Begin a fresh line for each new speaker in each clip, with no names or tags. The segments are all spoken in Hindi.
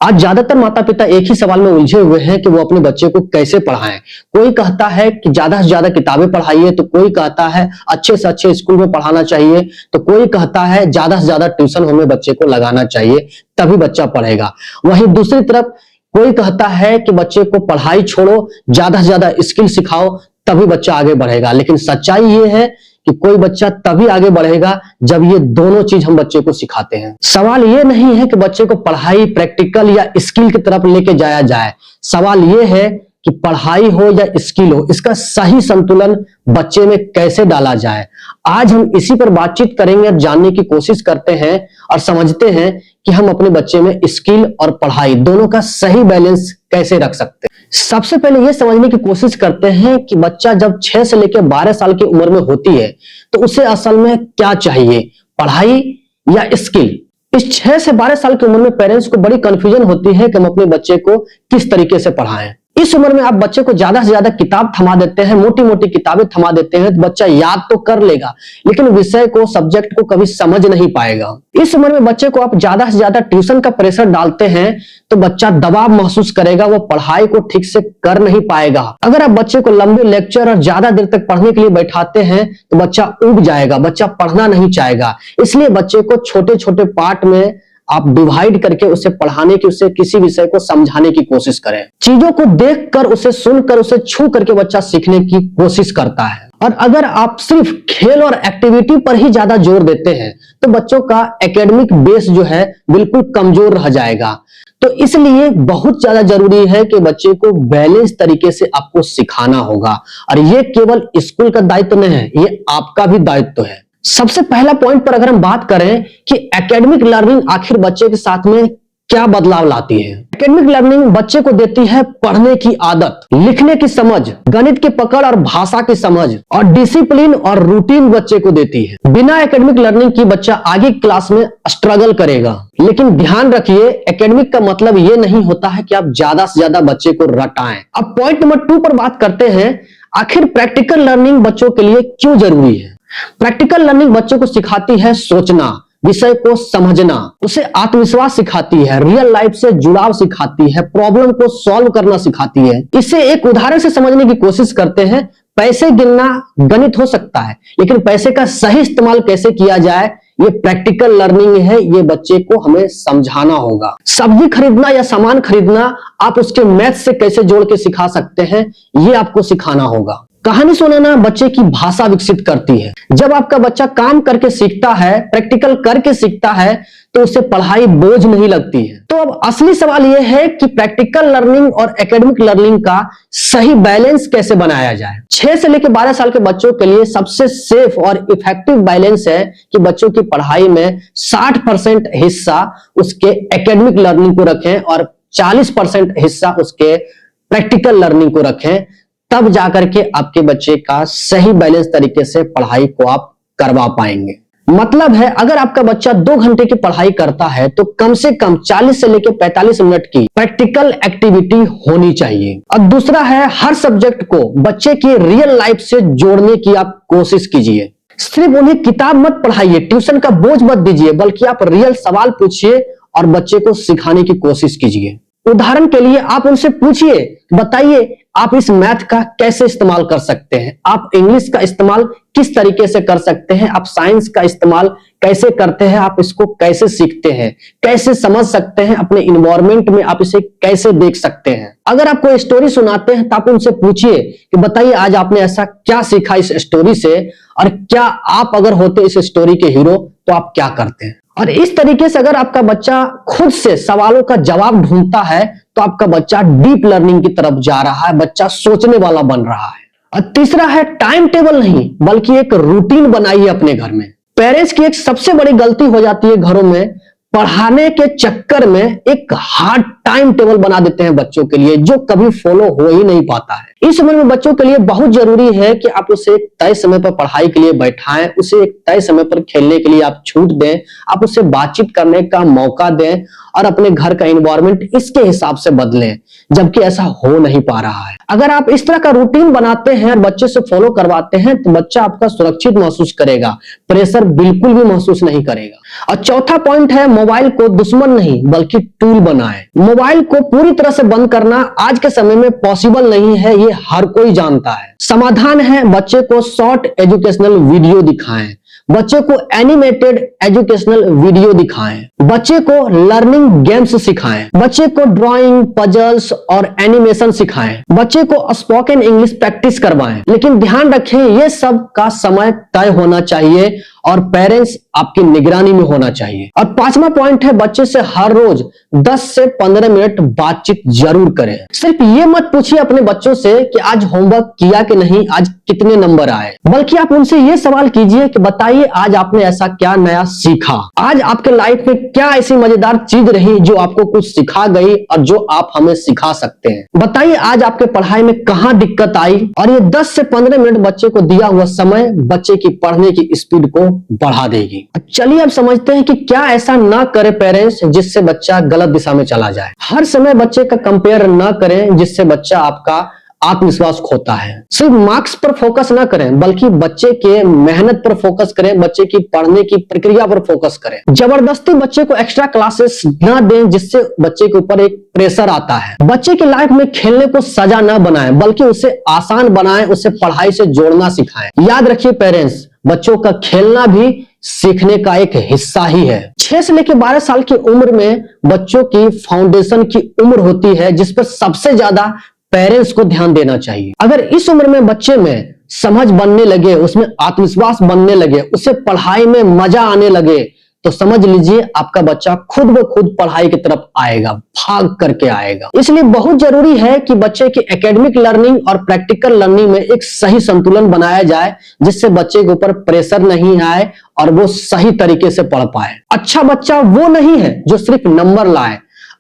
आज ज्यादातर माता पिता एक ही सवाल में उलझे हुए हैं कि वो अपने बच्चे को कैसे पढ़ाएं। कोई कहता है कि ज्यादा से ज्यादा किताबें पढ़ाइए, तो कोई कहता है अच्छे से अच्छे स्कूल में पढ़ाना चाहिए, तो कोई कहता है ज्यादा से ज्यादा ट्यूशन हमें बच्चे को लगाना चाहिए तभी बच्चा पढ़ेगा। वहीं दूसरी तरफ कोई कहता है कि बच्चे को पढ़ाई छोड़ो, ज्यादा से ज्यादा स्किल सिखाओ तभी बच्चा आगे बढ़ेगा। लेकिन सच्चाई ये है कि कोई बच्चा तभी आगे बढ़ेगा जब ये दोनों चीज हम बच्चे को सिखाते हैं। सवाल ये नहीं है कि बच्चे को पढ़ाई, प्रैक्टिकल या स्किल की तरफ लेके जाया जाए। सवाल ये है कि पढ़ाई हो या स्किल हो, इसका सही संतुलन बच्चे में कैसे डाला जाए। आज हम इसी पर बातचीत करेंगे और जानने की कोशिश करते हैं और समझते हैं कि हम अपने बच्चे में स्किल और पढ़ाई दोनों का सही बैलेंस कैसे रख सकते हैं। सबसे पहले यह समझने की कोशिश करते हैं कि बच्चा जब 6 से लेकर 12 साल की उम्र में होती है तो उसे असल में क्या चाहिए, पढ़ाई या स्किल। इस 6 से 12 साल की उम्र में पेरेंट्स को बड़ी कंफ्यूजन होती है कि हम अपने बच्चे को किस तरीके से पढ़ाएं। इस उम्र में आप बच्चे को ज्यादा से ज्यादा किताब थमा देते हैं, मोटी मोटी किताबें थमा देते हैं तो बच्चा याद तो कर लेगा लेकिन विषय को, सब्जेक्ट को कभी समझ नहीं पाएगा। इस उम्र में बच्चे को आप ज्यादा से ज्यादा ट्यूशन का प्रेशर डालते हैं तो बच्चा दबाव महसूस करेगा, वो पढ़ाई को ठीक से कर नहीं पाएगा। अगर आप बच्चे को लंबे लेक्चर और ज्यादा देर तक पढ़ने के लिए बैठाते हैं तो बच्चा ऊब जाएगा, बच्चा पढ़ना नहीं चाहेगा। इसलिए बच्चे को छोटे छोटे पार्ट में आप डिवाइड करके उसे पढ़ाने की, उसे किसी विषय को समझाने की कोशिश करें। चीजों को देखकर, उसे सुनकर, उसे छू करके बच्चा सीखने की कोशिश करता है। और अगर आप सिर्फ खेल और एक्टिविटी पर ही ज्यादा जोर देते हैं तो बच्चों का एकेडमिक बेस जो है बिल्कुल कमजोर रह जाएगा। तो इसलिए बहुत ज्यादा जरूरी है कि बच्चे को बैलेंस तरीके से आपको सिखाना होगा और ये केवल स्कूल का दायित्व नहीं है, ये आपका भी दायित्व है। सबसे पहला पॉइंट पर अगर हम बात करें कि एकेडमिक लर्निंग आखिर बच्चे के साथ में क्या बदलाव लाती है। एकेडमिक लर्निंग बच्चे को देती है पढ़ने की आदत, लिखने की समझ, गणित की पकड़ और भाषा की समझ और डिसिप्लिन और रूटीन बच्चे को देती है। बिना एकेडमिक लर्निंग की बच्चा आगे क्लास में स्ट्रगल करेगा। लेकिन ध्यान रखिए, एकेडमिक का मतलब ये नहीं होता है कि आप ज्यादा से ज्यादा बच्चे को रटाएं। अब पॉइंट नंबर 2 पर बात करते हैं, आखिर प्रैक्टिकल लर्निंग बच्चों के लिए क्यों जरूरी है। प्रैक्टिकल लर्निंग बच्चों को सिखाती है सोचना, विषय को समझना, उसे आत्मविश्वास सिखाती है, रियल लाइफ से जुड़ाव सिखाती है, प्रॉब्लम को सॉल्व करना सिखाती है। इसे एक उदाहरण से समझने की कोशिश करते हैं। पैसे गिनना गणित हो सकता है लेकिन पैसे का सही इस्तेमाल कैसे किया जाए ये प्रैक्टिकल लर्निंग है, ये बच्चे को हमें समझाना होगा। सब्जी खरीदना या सामान खरीदना आप उसके मैथ से कैसे जोड़ के सिखा सकते हैं ये आपको सिखाना होगा। कहानी सुनाना बच्चे की भाषा विकसित करती है। जब आपका बच्चा काम करके सीखता है, प्रैक्टिकल करके सीखता है तो उसे पढ़ाई बोझ नहीं लगती है। तो अब असली सवाल यह है कि प्रैक्टिकल लर्निंग और एकेडमिक लर्निंग का सही बैलेंस कैसे बनाया जाए। 6 से लेकर 12 साल के बच्चों के लिए सबसे सेफ और इफेक्टिव बैलेंस है कि बच्चों की पढ़ाई में 60% हिस्सा उसके एकेडमिक लर्निंग को रखें और 40% हिस्सा उसके प्रैक्टिकल लर्निंग को रखें। तब जाकर के आपके बच्चे का सही बैलेंस तरीके से पढ़ाई को आप करवा पाएंगे। मतलब है, अगर आपका बच्चा 2 घंटे की पढ़ाई करता है तो कम से कम 40 से लेकर 45 मिनट की प्रैक्टिकल एक्टिविटी होनी चाहिए। और दूसरा है, हर सब्जेक्ट को बच्चे की रियल लाइफ से जोड़ने की आप कोशिश कीजिए। सिर्फ उन्हें किताब मत पढ़ाइए, ट्यूशन का बोझ मत दीजिए, बल्कि आप रियल सवाल पूछिए और बच्चे को सिखाने की कोशिश कीजिए। उदाहरण के लिए आप उनसे पूछिए, बताइए आप इस मैथ का कैसे इस्तेमाल कर सकते हैं, आप इंग्लिश का इस्तेमाल किस तरीके से कर सकते हैं, आप साइंस का इस्तेमाल कैसे करते हैं, आप इसको कैसे सीखते हैं, कैसे समझ सकते हैं, अपने इन्वायरमेंट में आप इसे कैसे देख सकते हैं। अगर आप कोई स्टोरी सुनाते हैं तो आप उनसे पूछिए कि बताइए आज आपने ऐसा क्या सीखा इस स्टोरी से और क्या आप अगर होते इस स्टोरी के हीरो तो आप क्या करते हैं। और इस तरीके से अगर आपका बच्चा खुद से सवालों का जवाब ढूंढता है तो आपका बच्चा डीप लर्निंग की तरफ जा रहा है, बच्चा सोचने वाला बन रहा है। और तीसरा है, टाइम टेबल नहीं बल्कि एक रूटीन बनाइए अपने घर में। पेरेंट्स की एक सबसे बड़ी गलती हो जाती है घरों में, पढ़ाने के चक्कर में एक हार्ड टाइम टेबल बना देते हैं बच्चों के लिए जो कभी फॉलो हो ही नहीं पाता है। इस उम्र में बच्चों के लिए बहुत जरूरी है कि आप उसे एक तय समय पर पढ़ाई के लिए बैठाएं, उसे एक तय समय पर खेलने के लिए आप छूट दें, आप उसे बातचीत करने का मौका दें और अपने घर का एनवायरनमेंट इसके हिसाब से बदलें। जबकि ऐसा हो नहीं पा रहा है। अगर आप इस तरह का रूटीन बनाते हैं और बच्चे से फॉलो करवाते हैं तो बच्चा आपका सुरक्षित महसूस करेगा, प्रेशर बिल्कुल भी महसूस नहीं करेगा। और चौथा पॉइंट है, मोबाइल को दुश्मन नहीं बल्कि टूल बनाएं। मोबाइल को पूरी तरह से बंद करना आज के समय में पॉसिबल नहीं है, ये हर कोई जानता है। समाधान है, बच्चे को शॉर्ट एजुकेशनल वीडियो दिखाएं, बच्चे को एनिमेटेड एजुकेशनल वीडियो दिखाएं, बच्चे को लर्निंग गेम्स सिखाएं, बच्चे को ड्राइंग, पजल्स और एनिमेशन सिखाएं, बच्चे को स्पोकन इंग्लिश प्रैक्टिस करवाएं। लेकिन ध्यान रखें, ये सब का समय तय होना चाहिए और पेरेंट्स आपकी निगरानी में होना चाहिए। और पांचवा पॉइंट है, बच्चे से हर रोज 10 से 15 मिनट बातचीत जरूर करें। सिर्फ ये मत पूछिए अपने बच्चों से कि आज होमवर्क किया कि नहीं, आज कितने नंबर आए, बल्कि आप उनसे ये सवाल कीजिए कि बताइए आज आपने ऐसा क्या नया सीखा, आज आपके लाइफ में क्या ऐसी मजेदार चीज रही जो आपको कुछ सिखा गई और जो आप हमें सिखा सकते हैं। बताइए आज आपके पढ़ाई में कहां दिक्कत आई। और ये 10 से 15 मिनट बच्चे को दिया हुआ समय बच्चे की पढ़ने की स्पीड को बढ़ा देगी। चलिए अब समझते हैं कि क्या ऐसा ना करे पेरेंट्स जिससे बच्चा गलत दिशा में चला जाए। हर समय बच्चे का कंपेयर ना करें जिससे बच्चा आपका आत्मविश्वास खोता है। सिर्फ मार्क्स पर फोकस ना करें बल्कि बच्चे के मेहनत पर फोकस करें, बच्चे की पढ़ने की प्रक्रिया पर फोकस करें। जबरदस्ती बच्चे को एक्स्ट्रा क्लासेस ना दें जिससे बच्चे के ऊपर एक प्रेशर आता है। बच्चे की लाइफ में खेलने को सजा ना बनाएं बल्कि उसे आसान बनाएं, उसे पढ़ाई से जोड़ना सिखाएं। याद रखिए पेरेंट्स, बच्चों का खेलना भी सीखने का एक हिस्सा ही है। 6 से लेकर 12 साल की उम्र में बच्चों की फाउंडेशन की उम्र होती है जिस पर सबसे ज्यादा पेरेंट्स को ध्यान देना चाहिए। अगर इस उम्र में बच्चे में समझ बनने लगे, उसमें आत्मविश्वास बनने लगे, उसे पढ़ाई में मजा आने लगे, तो समझ लीजिए आपका बच्चा खुद ब खुद पढ़ाई की तरफ आएगा, भाग करके आएगा। इसलिए बहुत जरूरी है कि बच्चे की एकेडमिक लर्निंग और प्रैक्टिकल लर्निंग में एक सही संतुलन बनाया जाए जिससे बच्चे के ऊपर प्रेशर नहीं आए और वो सही तरीके से पढ़ पाए। अच्छा बच्चा वो नहीं है जो सिर्फ नंबर लाए,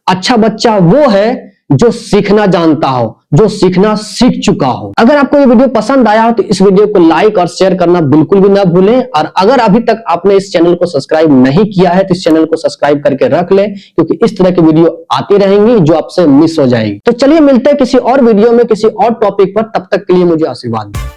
अच्छा बच्चा वो है जो सीखना जानता हो, जो सीखना सीख चुका हो। अगर आपको ये वीडियो पसंद आया हो तो इस वीडियो को लाइक और शेयर करना बिल्कुल भी ना भूलें। और अगर अभी तक आपने इस चैनल को सब्सक्राइब नहीं किया है तो इस चैनल को सब्सक्राइब करके रख लें, क्योंकि इस तरह की वीडियो आती रहेंगी जो आपसे मिस हो जाएगी। तो चलिए मिलते हैं किसी और वीडियो में किसी और टॉपिक पर, तब तक के लिए मुझे आशीर्वाद दें।